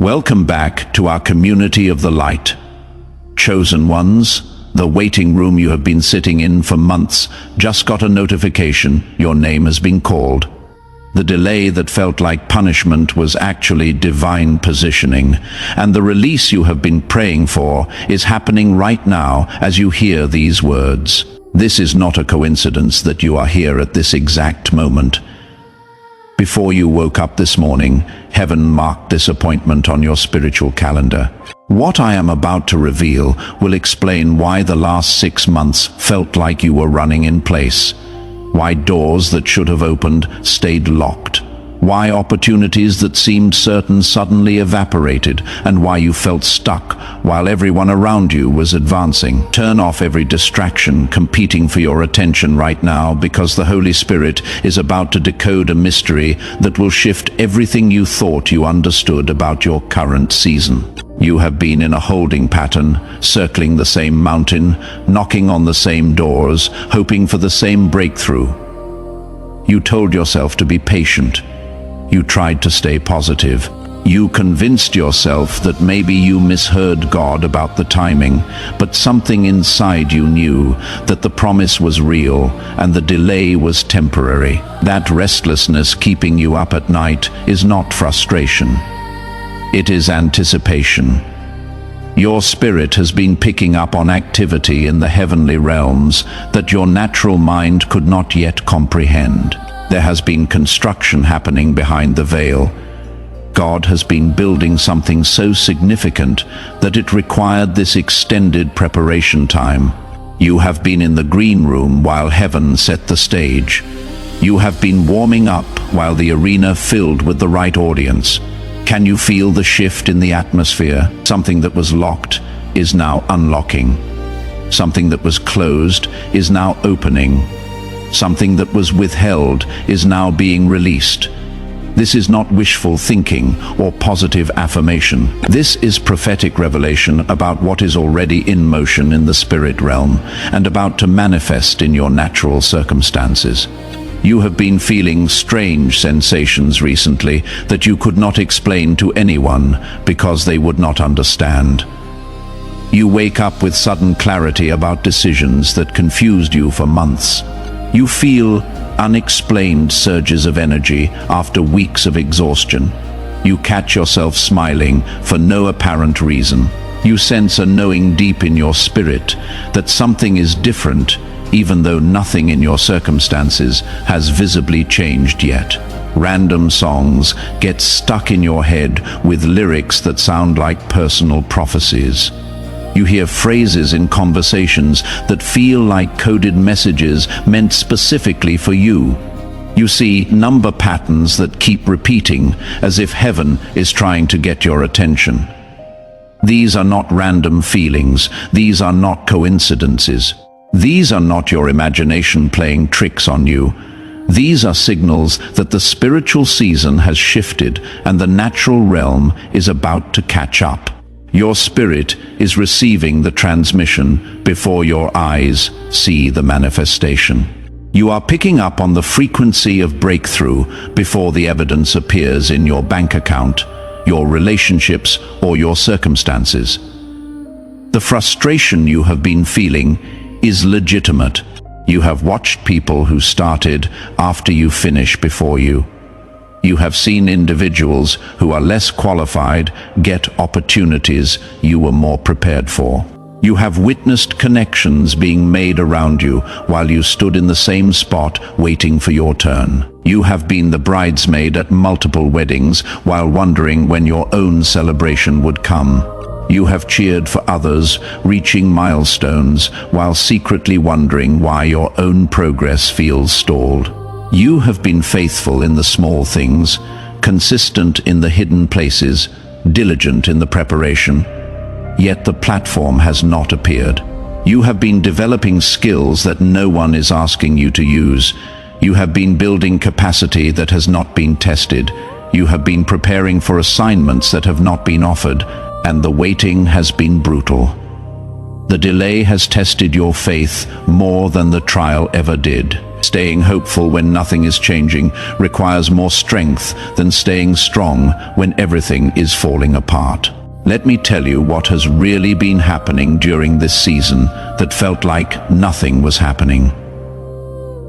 Welcome back to our community of the light. Chosen ones, the waiting room you have been sitting in for months just got a notification your name has been called. The delay that felt like punishment was actually divine positioning, and the release you have been praying for is happening right now as you hear these words. This is not a coincidence that you are here at this exact moment. Before you woke up this morning, heaven marked this appointment on your spiritual calendar. What I am about to reveal will explain why the last 6 months felt like you were running in place, why doors that should have opened stayed locked, why opportunities that seemed certain suddenly evaporated, and why you felt stuck while everyone around you was advancing. Turn off every distraction competing for your attention right now, because the Holy Spirit is about to decode a mystery that will shift everything you thought you understood about your current season. You have been in a holding pattern, circling the same mountain, knocking on the same doors, hoping for the same breakthrough. You told yourself to be patient. You tried to stay positive. You convinced yourself that maybe you misheard God about the timing, but something inside you knew that the promise was real and the delay was temporary. That restlessness keeping you up at night is not frustration. It is anticipation. Your spirit has been picking up on activity in the heavenly realms that your natural mind could not yet comprehend. There has been construction happening behind the veil. God has been building something so significant that it required this extended preparation time. You have been in the green room while heaven set the stage. You have been warming up while the arena filled with the right audience. Can you feel the shift in the atmosphere? Something that was locked is now unlocking. Something that was closed is now opening. Something that was withheld is now being released. This is not wishful thinking or positive affirmation. This is prophetic revelation about what is already in motion in the spirit realm and about to manifest in your natural circumstances. You have been feeling strange sensations recently that you could not explain to anyone because they would not understand. You wake up with sudden clarity about decisions that confused you for months. You feel unexplained surges of energy after weeks of exhaustion. You catch yourself smiling for no apparent reason. You sense a knowing deep in your spirit that something is different, even though nothing in your circumstances has visibly changed yet. Random songs get stuck in your head with lyrics that sound like personal prophecies. You hear phrases in conversations that feel like coded messages meant specifically for you. You see number patterns that keep repeating as if heaven is trying to get your attention. These are not random feelings. These are not coincidences. These are not your imagination playing tricks on you. These are signals that the spiritual season has shifted and the natural realm is about to catch up. Your spirit is receiving the transmission before your eyes see the manifestation. You are picking up on the frequency of breakthrough before the evidence appears in your bank account, your relationships, or your circumstances. The frustration you have been feeling is legitimate. You have watched people who started after you finish before you. You have seen individuals who are less qualified get opportunities you were more prepared for. You have witnessed connections being made around you while you stood in the same spot waiting for your turn. You have been the bridesmaid at multiple weddings while wondering when your own celebration would come. You have cheered for others reaching milestones while secretly wondering why your own progress feels stalled. You have been faithful in the small things, consistent in the hidden places, diligent in the preparation, yet the platform has not appeared. You have been developing skills that no one is asking you to use. You have been building capacity that has not been tested. You have been preparing for assignments that have not been offered, and the waiting has been brutal. The delay has tested your faith more than the trial ever did. Staying hopeful when nothing is changing requires more strength than staying strong when everything is falling apart. Let me tell you what has really been happening during this season that felt like nothing was happening.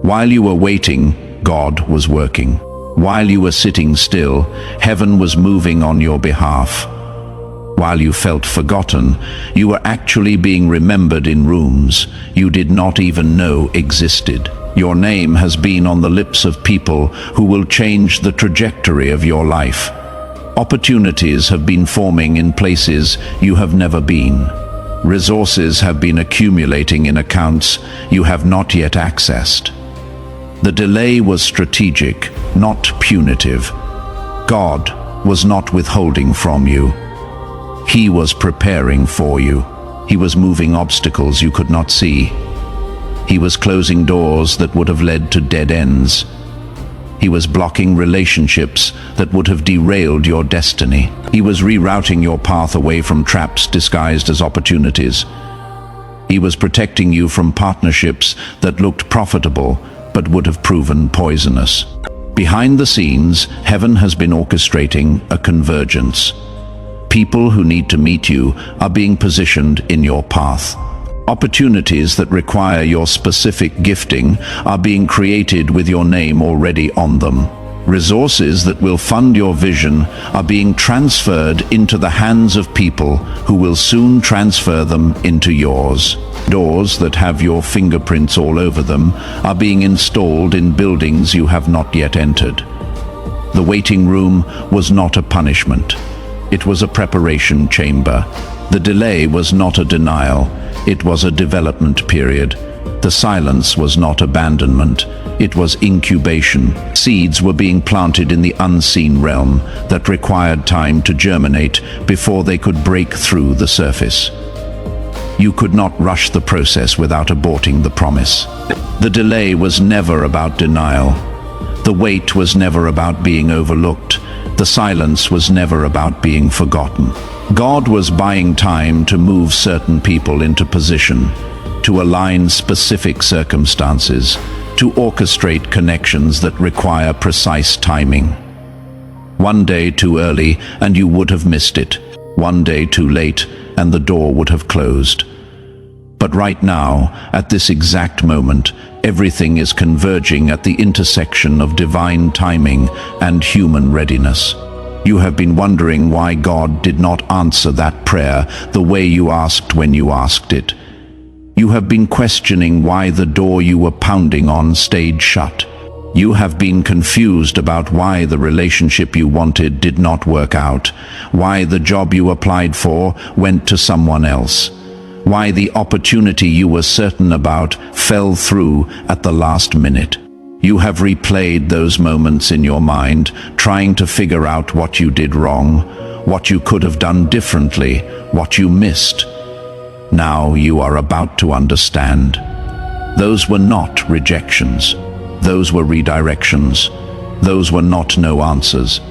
While you were waiting, God was working. While you were sitting still, heaven was moving on your behalf. While you felt forgotten, you were actually being remembered in rooms you did not even know existed. Your name has been on the lips of people who will change the trajectory of your life. Opportunities have been forming in places you have never been. Resources have been accumulating in accounts you have not yet accessed. The delay was strategic, not punitive. God was not withholding from you. He was preparing for you. He was moving obstacles you could not see. He was closing doors that would have led to dead ends. He was blocking relationships that would have derailed your destiny. He was rerouting your path away from traps disguised as opportunities. He was protecting you from partnerships that looked profitable but would have proven poisonous. Behind the scenes, heaven has been orchestrating a convergence. People who need to meet you are being positioned in your path. Opportunities that require your specific gifting are being created with your name already on them. Resources that will fund your vision are being transferred into the hands of people who will soon transfer them into yours. Doors that have your fingerprints all over them are being installed in buildings you have not yet entered. The waiting room was not a punishment. It was a preparation chamber. The delay was not a denial. It was a development period. The silence was not abandonment. It was incubation. Seeds were being planted in the unseen realm that required time to germinate before they could break through the surface. You could not rush the process without aborting the promise. The delay was never about denial. The wait was never about being overlooked. The silence was never about being forgotten. God was buying time to move certain people into position, to align specific circumstances, to orchestrate connections that require precise timing. One day too early and you would have missed it. One day too late and the door would have closed. But right now, at this exact moment, everything is converging at the intersection of divine timing and human readiness. You have been wondering why God did not answer that prayer the way you asked when you asked it. You have been questioning why the door you were pounding on stayed shut. You have been confused about why the relationship you wanted did not work out, why the job you applied for went to someone else, why the opportunity you were certain about fell through at the last minute. You have replayed those moments in your mind, trying to figure out what you did wrong, what you could have done differently, what you missed. Now you are about to understand. Those were not rejections. Those were redirections. Those were not no answers.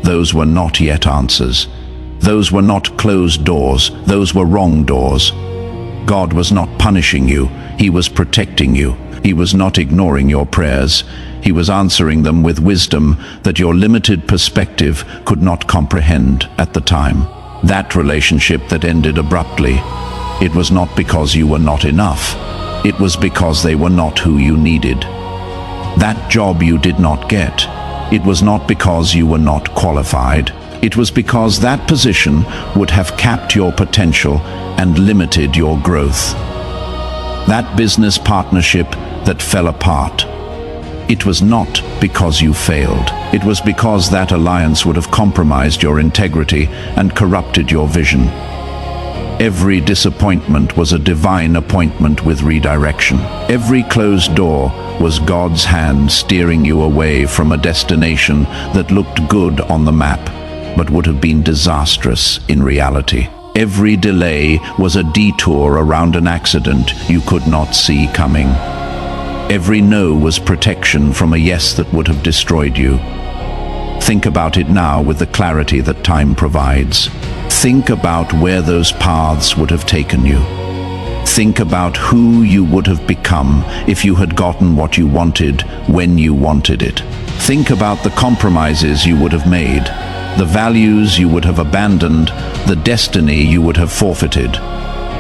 Those were not yet answers. Those were not closed doors. Those were wrong doors. God was not punishing you. He was protecting you. He was not ignoring your prayers. He was answering them with wisdom that your limited perspective could not comprehend at the time. That relationship that ended abruptly, it was not because you were not enough. It was because they were not who you needed. That job you did not get, it was not because you were not qualified. It was because that position would have capped your potential and limited your growth. That business partnership that fell apart, it was not because you failed. It was because that alliance would have compromised your integrity and corrupted your vision. Every disappointment was a divine appointment with redirection. Every closed door was God's hand steering you away from a destination that looked good on the map, but would have been disastrous in reality. Every delay was a detour around an accident you could not see coming. Every no was protection from a yes that would have destroyed you. Think about it now with the clarity that time provides. Think about where those paths would have taken you. Think about who you would have become if you had gotten what you wanted when you wanted it. Think about the compromises you would have made, the values you would have abandoned, the destiny you would have forfeited.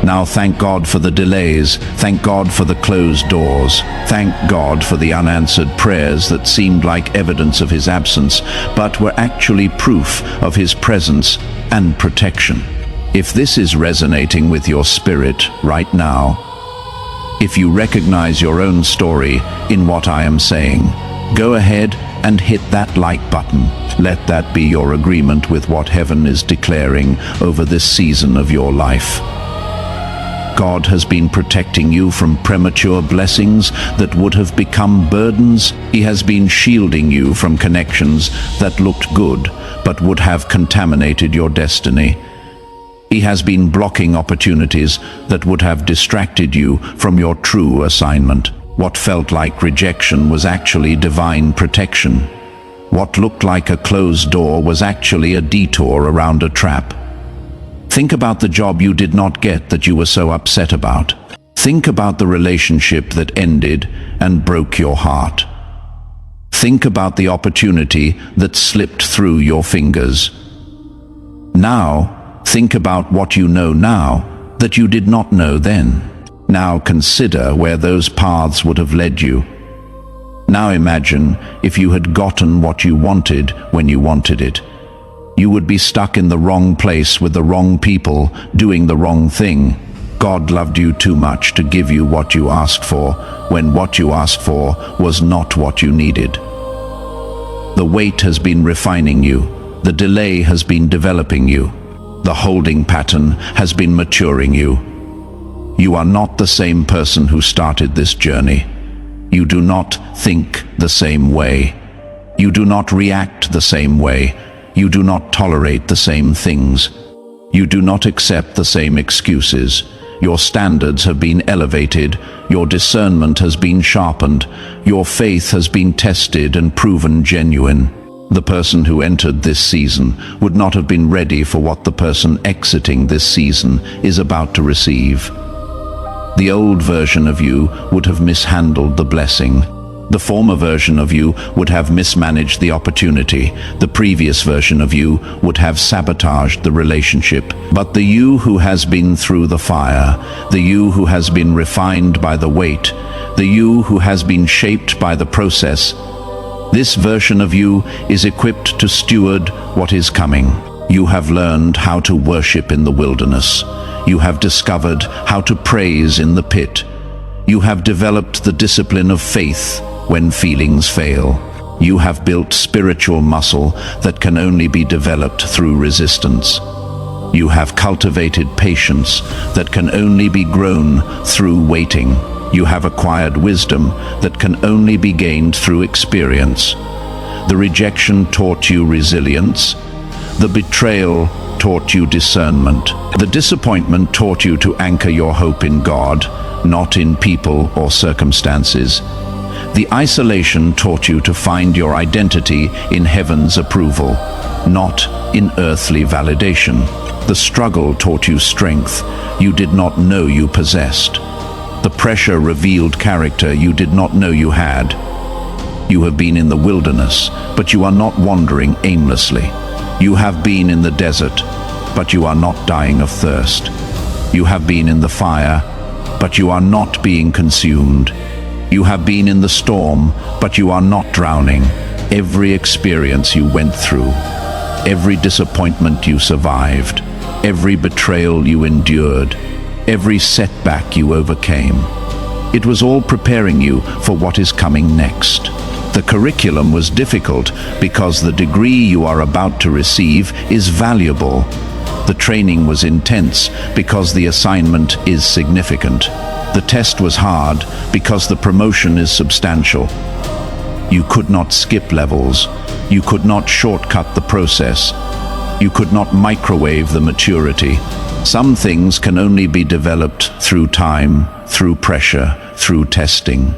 Now thank God for the delays, thank God for the closed doors, thank God for the unanswered prayers that seemed like evidence of His absence, but were actually proof of His presence and protection. If this is resonating with your spirit right now, if you recognize your own story in what I am saying, go ahead and hit that like button. Let that be your agreement with what heaven is declaring over this season of your life. God has been protecting you from premature blessings that would have become burdens. He has been shielding you from connections that looked good but would have contaminated your destiny. He has been blocking opportunities that would have distracted you from your true assignment. What felt like rejection was actually divine protection. What looked like a closed door was actually a detour around a trap. Think about the job you did not get that you were so upset about. Think about the relationship that ended and broke your heart. Think about the opportunity that slipped through your fingers. Now, think about what you know now that you did not know then. Now consider where those paths would have led you. Now imagine if you had gotten what you wanted when you wanted it. You would be stuck in the wrong place with the wrong people, doing the wrong thing. God loved you too much to give you what you asked for, when what you asked for was not what you needed. The wait has been refining you. The delay has been developing you. The holding pattern has been maturing you. You are not the same person who started this journey. You do not think the same way. You do not react the same way. You do not tolerate the same things. You do not accept the same excuses. Your standards have been elevated. Your discernment has been sharpened. Your faith has been tested and proven genuine. The person who entered this season would not have been ready for what the person exiting this season is about to receive. The old version of you would have mishandled the blessing. The former version of you would have mismanaged the opportunity. The previous version of you would have sabotaged the relationship. But the you who has been through the fire, the you who has been refined by the wait, the you who has been shaped by the process, this version of you is equipped to steward what is coming. You have learned how to worship in the wilderness. You have discovered how to praise in the pit. You have developed the discipline of faith when feelings fail. You have built spiritual muscle that can only be developed through resistance. You have cultivated patience that can only be grown through waiting. You have acquired wisdom that can only be gained through experience. The rejection taught you resilience. The betrayal taught you discernment. The disappointment taught you to anchor your hope in God, not in people or circumstances. The isolation taught you to find your identity in heaven's approval, not in earthly validation. The struggle taught you strength you did not know you possessed. The pressure revealed character you did not know you had. You have been in the wilderness, but you are not wandering aimlessly. You have been in the desert, but you are not dying of thirst. You have been in the fire, but you are not being consumed. You have been in the storm, but you are not drowning. Every experience you went through, every disappointment you survived, every betrayal you endured, every setback you overcame, it was all preparing you for what is coming next. The curriculum was difficult because the degree you are about to receive is valuable. The training was intense because the assignment is significant. The test was hard because the promotion is substantial. You could not skip levels. You could not shortcut the process. You could not microwave the maturity. Some things can only be developed through time, through pressure, through testing.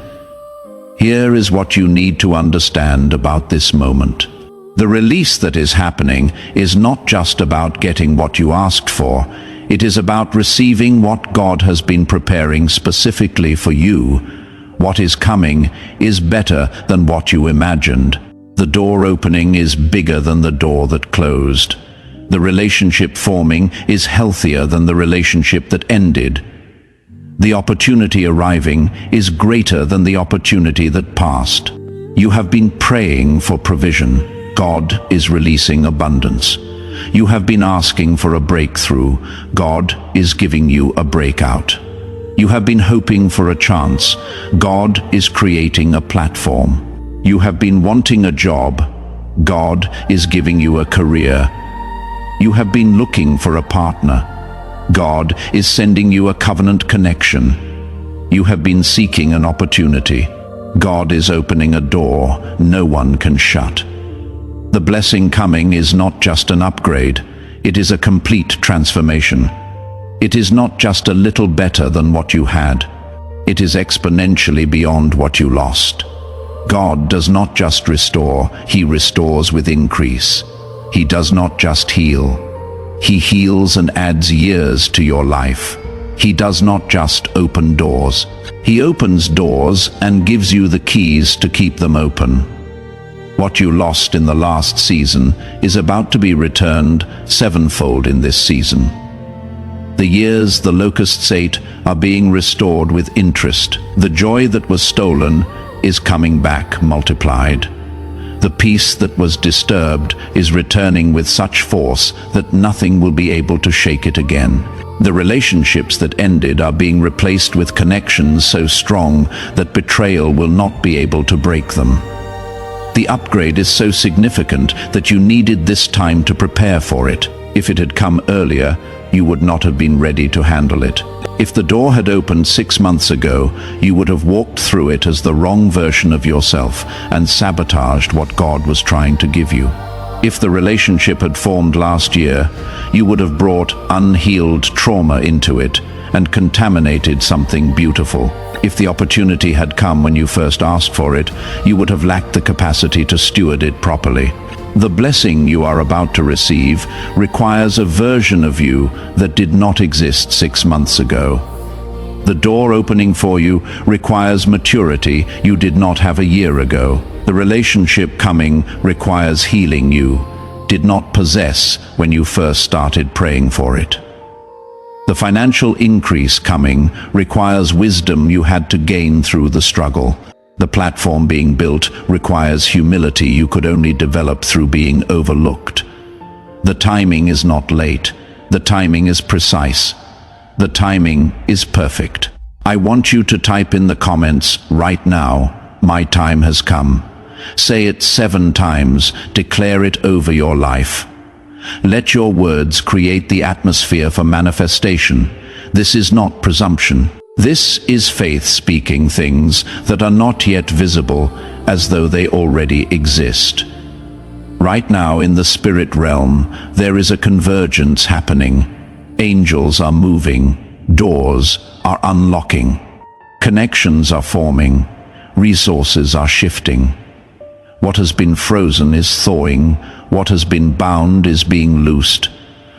Here is what you need to understand about this moment. The release that is happening is not just about getting what you asked for. It is about receiving what God has been preparing specifically for you. What is coming is better than what you imagined. The door opening is bigger than the door that closed. The relationship forming is healthier than the relationship that ended. The opportunity arriving is greater than the opportunity that passed. You have been praying for provision. God is releasing abundance. You have been asking for a breakthrough. God is giving you a breakout. You have been hoping for a chance. God is creating a platform. You have been wanting a job. God is giving you a career. You have been looking for a partner. God is sending you a covenant connection. You have been seeking an opportunity. God is opening a door no one can shut. The blessing coming is not just an upgrade, it is a complete transformation. It is not just a little better than what you had. It is exponentially beyond what you lost. God does not just restore, He restores with increase. He does not just heal. He heals and adds years to your life. He does not just open doors. He opens doors and gives you the keys to keep them open. What you lost in the last season is about to be returned sevenfold in this season. The years the locusts ate are being restored with interest. The joy that was stolen is coming back multiplied. The peace that was disturbed is returning with such force that nothing will be able to shake it again. The relationships that ended are being replaced with connections so strong that betrayal will not be able to break them. The upgrade is so significant that you needed this time to prepare for it. If it had come earlier, you would not have been ready to handle it. If the door had opened 6 months ago, you would have walked through it as the wrong version of yourself and sabotaged what God was trying to give you. If the relationship had formed last year, you would have brought unhealed trauma into it and contaminated something beautiful. If the opportunity had come when you first asked for it, you would have lacked the capacity to steward it properly. The blessing you are about to receive requires a version of you that did not exist 6 months ago. The door opening for you requires maturity you did not have a year ago. The relationship coming requires healing you did not possess when you first started praying for it. The financial increase coming requires wisdom you had to gain through the struggle. The platform being built requires humility you could only develop through being overlooked. The timing is not late. The timing is precise. The timing is perfect. I want you to type in the comments right now, "My time has come." Say it 7 times. Declare it over your life. Let your words create the atmosphere for manifestation. This is not presumption. This is faith speaking things that are not yet visible as though they already exist. Right now in the spirit realm, there is a convergence happening. Angels are moving. Doors are unlocking. Connections are forming. Resources are shifting. What has been frozen is thawing. What has been bound is being loosed.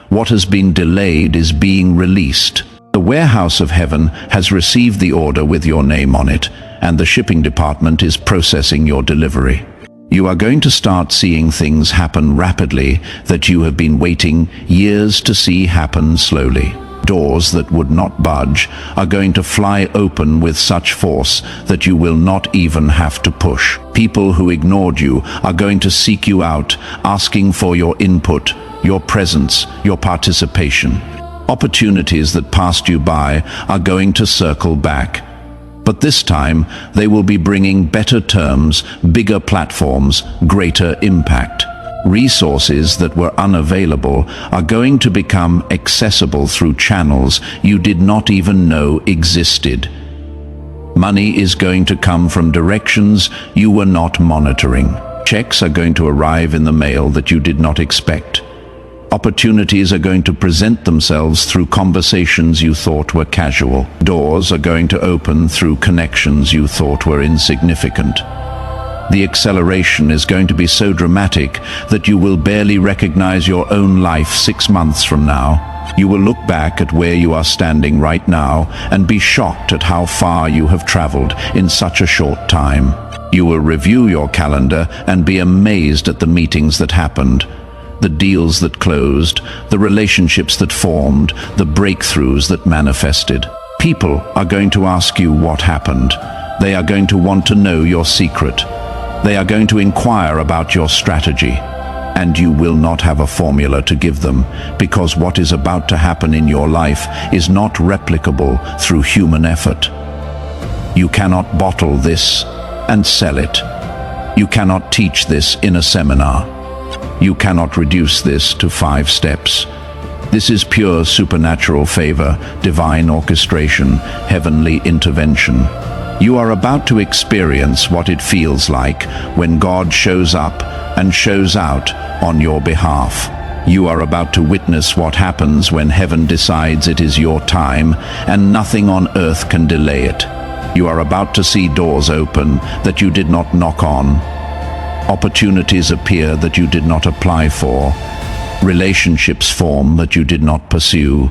What has been delayed is being released. The warehouse of heaven has received the order with your name on it, and the shipping department is processing your delivery. You are going to start seeing things happen rapidly that you have been waiting years to see happen slowly. Doors that would not budge are going to fly open with such force that you will not even have to push. People who ignored you are going to seek you out, asking for your input, your presence, your participation. Opportunities that passed you by are going to circle back. But this time, they will be bringing better terms, bigger platforms, greater impact. Resources that were unavailable are going to become accessible through channels you did not even know existed. Money is going to come from directions you were not monitoring. Checks are going to arrive in the mail that you did not expect. Opportunities are going to present themselves through conversations you thought were casual. Doors are going to open through connections you thought were insignificant. The acceleration is going to be so dramatic that you will barely recognize your own life 6 months from now. You will look back at where you are standing right now and be shocked at how far you have traveled in such a short time. You will review your calendar and be amazed at the meetings that happened, the deals that closed, the relationships that formed, the breakthroughs that manifested. People are going to ask you what happened. They are going to want to know your secret. They are going to inquire about your strategy. And you will not have a formula to give them, because what is about to happen in your life is not replicable through human effort. You cannot bottle this and sell it. You cannot teach this in a seminar. You cannot reduce this to 5 steps. This is pure supernatural favor, divine orchestration, heavenly intervention. You are about to experience what it feels like when God shows up and shows out on your behalf. You are about to witness what happens when heaven decides it is your time and nothing on earth can delay it. You are about to see doors open that you did not knock on. Opportunities appear that you did not apply for. Relationships form that you did not pursue.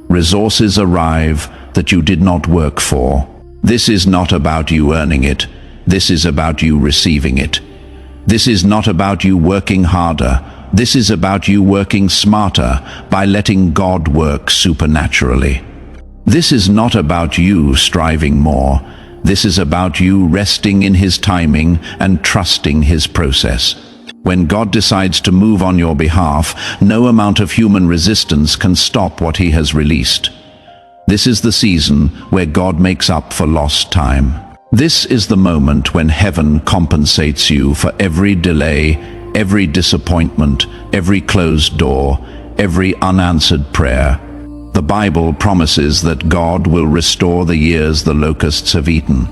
Resources arrive that you did not work for. This is not about you earning it. This is about you receiving it. This is not about you working harder. This is about you working smarter by letting God work supernaturally. This is not about you striving more. This is about you resting in His timing and trusting His process. When God decides to move on your behalf, no amount of human resistance can stop what He has released. This is the season where God makes up for lost time. This is the moment when heaven compensates you for every delay, every disappointment, every closed door, every unanswered prayer. The Bible promises that God will restore the years the locusts have eaten.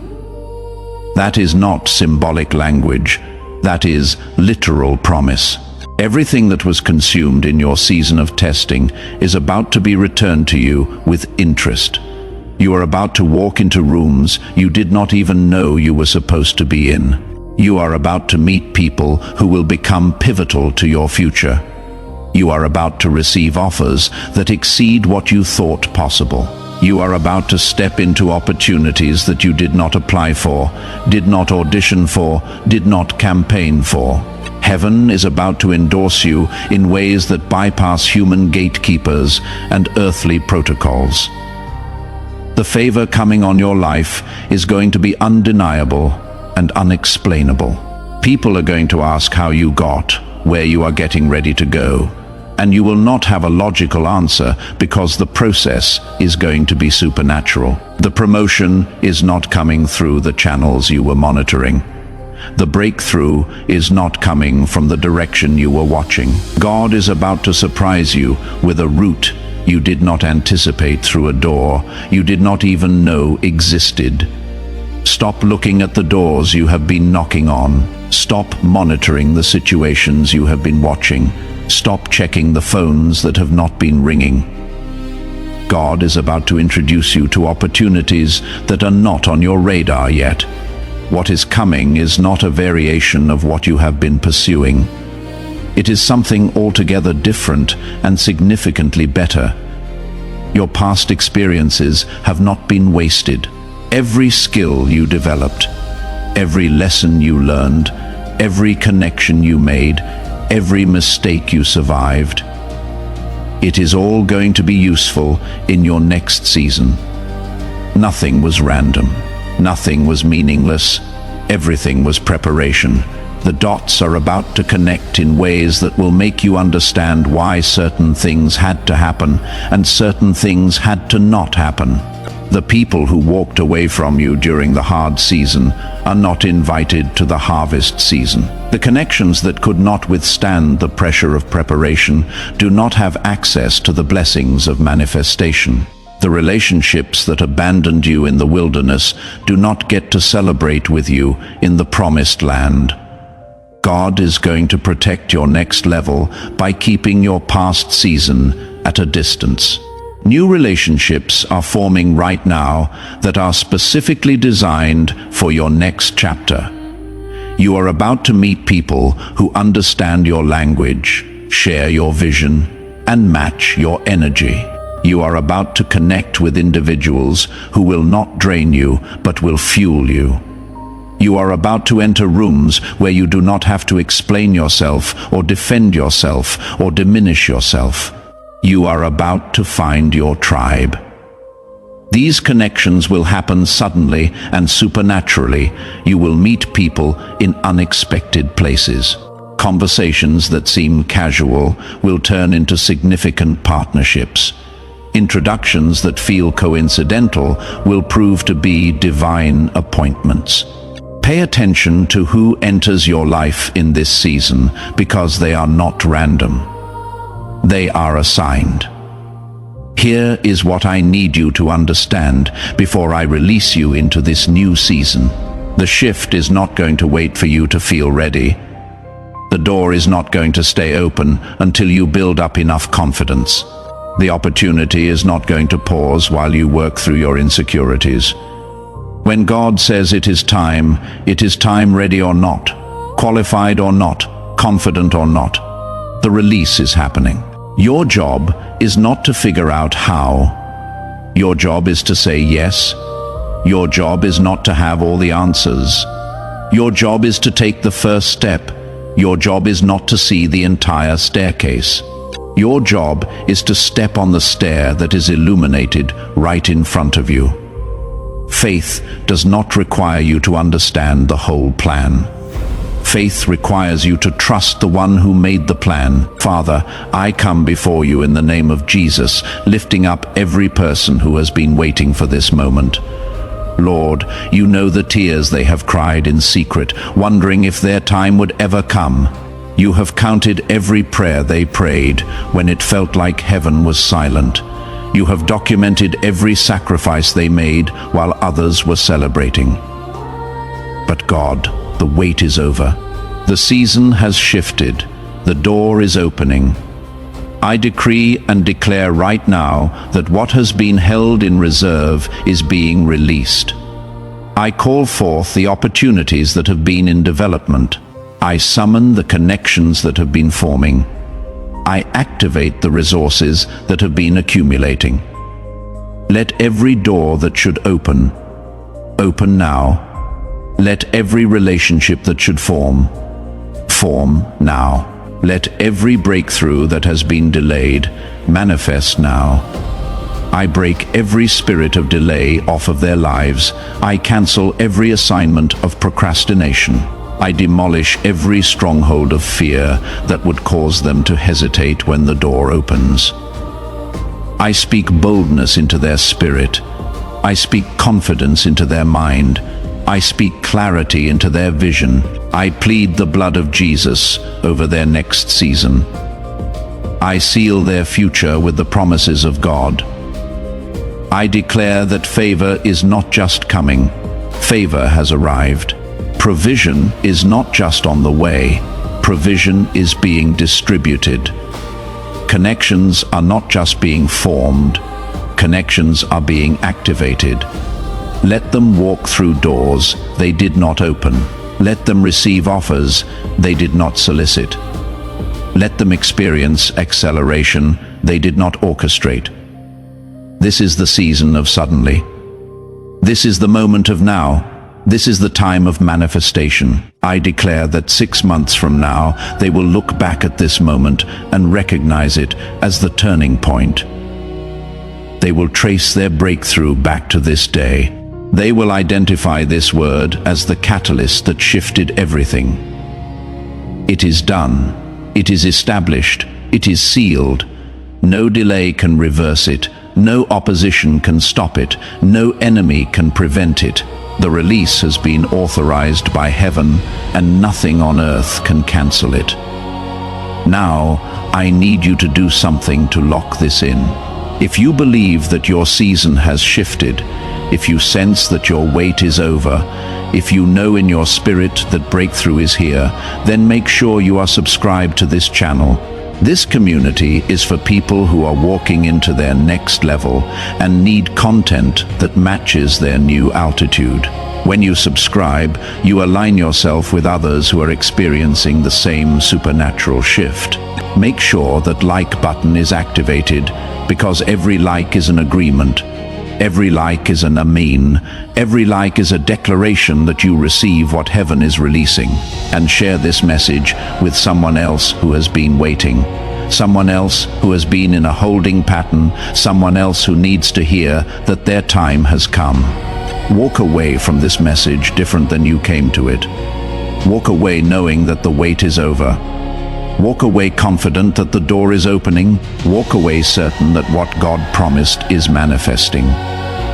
That is not symbolic language. That is literal promise. Everything that was consumed in your season of testing is about to be returned to you with interest. You are about to walk into rooms you did not even know you were supposed to be in. You are about to meet people who will become pivotal to your future. You are about to receive offers that exceed what you thought possible. You are about to step into opportunities that you did not apply for, did not audition for, did not campaign for. Heaven is about to endorse you in ways that bypass human gatekeepers and earthly protocols. The favor coming on your life is going to be undeniable and unexplainable. People are going to ask how you got where you are getting ready to go, and you will not have a logical answer because the process is going to be supernatural. The promotion is not coming through the channels you were monitoring. The breakthrough is not coming from the direction you were watching. God is about to surprise you with a route you did not anticipate, through a door you did not even know existed. Stop looking at the doors you have been knocking on. Stop monitoring the situations you have been watching. Stop checking the phones that have not been ringing. God is about to introduce you to opportunities that are not on your radar yet. What is coming is not a variation of what you have been pursuing. It is something altogether different and significantly better. Your past experiences have not been wasted. Every skill you developed, every lesson you learned, every connection you made, every mistake you survived, it is all going to be useful in your next season. Nothing was random. Nothing was meaningless. Everything was preparation. The dots are about to connect in ways that will make you understand why certain things had to happen and certain things had to not happen. The people who walked away from you during the hard season are not invited to the harvest season. The connections that could not withstand the pressure of preparation do not have access to the blessings of manifestation. The relationships that abandoned you in the wilderness do not get to celebrate with you in the promised land. God is going to protect your next level by keeping your past season at a distance. New relationships are forming right now that are specifically designed for your next chapter. You are about to meet people who understand your language, share your vision, and match your energy. You are about to connect with individuals who will not drain you, but will fuel you. You are about to enter rooms where you do not have to explain yourself or defend yourself or diminish yourself. You are about to find your tribe. These connections will happen suddenly and supernaturally. You will meet people in unexpected places. Conversations that seem casual will turn into significant partnerships. Introductions that feel coincidental will prove to be divine appointments. Pay attention to who enters your life in this season, because they are not random. They are assigned. Here is what I need you to understand before I release you into this new season. The shift is not going to wait for you to feel ready. The door is not going to stay open until you build up enough confidence. The opportunity is not going to pause while you work through your insecurities. When God says it is time, ready or not, qualified or not, confident or not. The release is happening. Your job is not to figure out how. Your job is to say yes. Your job is not to have all the answers. Your job is to take the first step. Your job is not to see the entire staircase. Your job is to step on the stair that is illuminated right in front of you. Faith does not require you to understand the whole plan. Faith requires you to trust the one who made the plan. Father, I come before you in the name of Jesus, lifting up every person who has been waiting for this moment. Lord, you know the tears they have cried in secret, wondering if their time would ever come. You have counted every prayer they prayed when it felt like heaven was silent. You have documented every sacrifice they made while others were celebrating. But God, the wait is over. The season has shifted. The door is opening. I decree and declare right now that what has been held in reserve is being released. I call forth the opportunities that have been in development. I summon the connections that have been forming. I activate the resources that have been accumulating. Let every door that should open now. Let every relationship that should form now. Let every breakthrough that has been delayed manifest now. I break every spirit of delay off of their lives. I cancel every assignment of procrastination. I demolish every stronghold of fear that would cause them to hesitate when the door opens. I speak boldness into their spirit. I speak confidence into their mind. I speak clarity into their vision. I plead the blood of Jesus over their next season. I seal their future with the promises of God. I declare that favor is not just coming. Favor has arrived. Provision is not just on the way. Provision is being distributed. Connections are not just being formed. Connections are being activated. Let them walk through doors they did not open. Let them receive offers they did not solicit. Let them experience acceleration they did not orchestrate. This is the season of suddenly. This is the moment of now. This is the time of manifestation. I declare that 6 months from now, they will look back at this moment and recognize it as the turning point. They will trace their breakthrough back to this day. They will identify this word as the catalyst that shifted everything. It is done. It is established. It is sealed. No delay can reverse it. No opposition can stop it. No enemy can prevent it. The release has been authorized by heaven, and nothing on earth can cancel it. Now, I need you to do something to lock this in. If you believe that your season has shifted, if you sense that your wait is over, if you know in your spirit that breakthrough is here, then make sure you are subscribed to this channel. This community is for people who are walking into their next level and need content that matches their new altitude. When you subscribe, you align yourself with others who are experiencing the same supernatural shift. Make sure that like button is activated, because every like is an agreement. Every like is an amen. Every like is a declaration that you receive what heaven is releasing. And share this message with someone else who has been waiting. Someone else who has been in a holding pattern. Someone else who needs to hear that their time has come. Walk away from this message different than you came to it. Walk away knowing that the wait is over. Walk away confident that the door is opening. Walk away certain that what God promised is manifesting.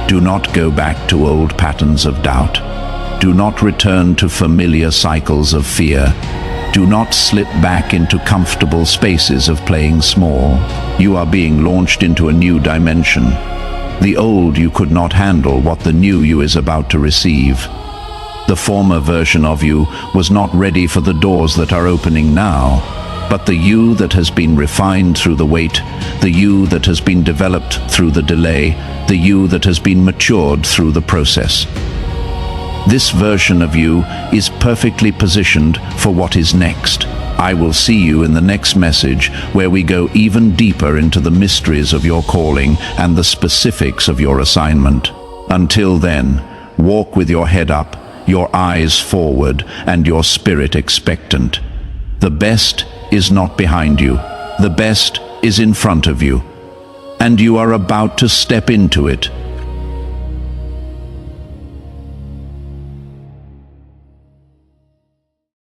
Do not go back to old patterns of doubt. Do not return to familiar cycles of fear. Do not slip back into comfortable spaces of playing small. You are being launched into a new dimension. The old you could not handle what the new you is about to receive. The former version of you was not ready for the doors that are opening now, but the you that has been refined through the wait, the you that has been developed through the delay, the you that has been matured through the process. This version of you is perfectly positioned for what is next. I will see you in the next message, where we go even deeper into the mysteries of your calling and the specifics of your assignment. Until then, walk with your head up, your eyes forward, and your spirit expectant. The best is not behind you. The best is in front of you. And you are about to step into it.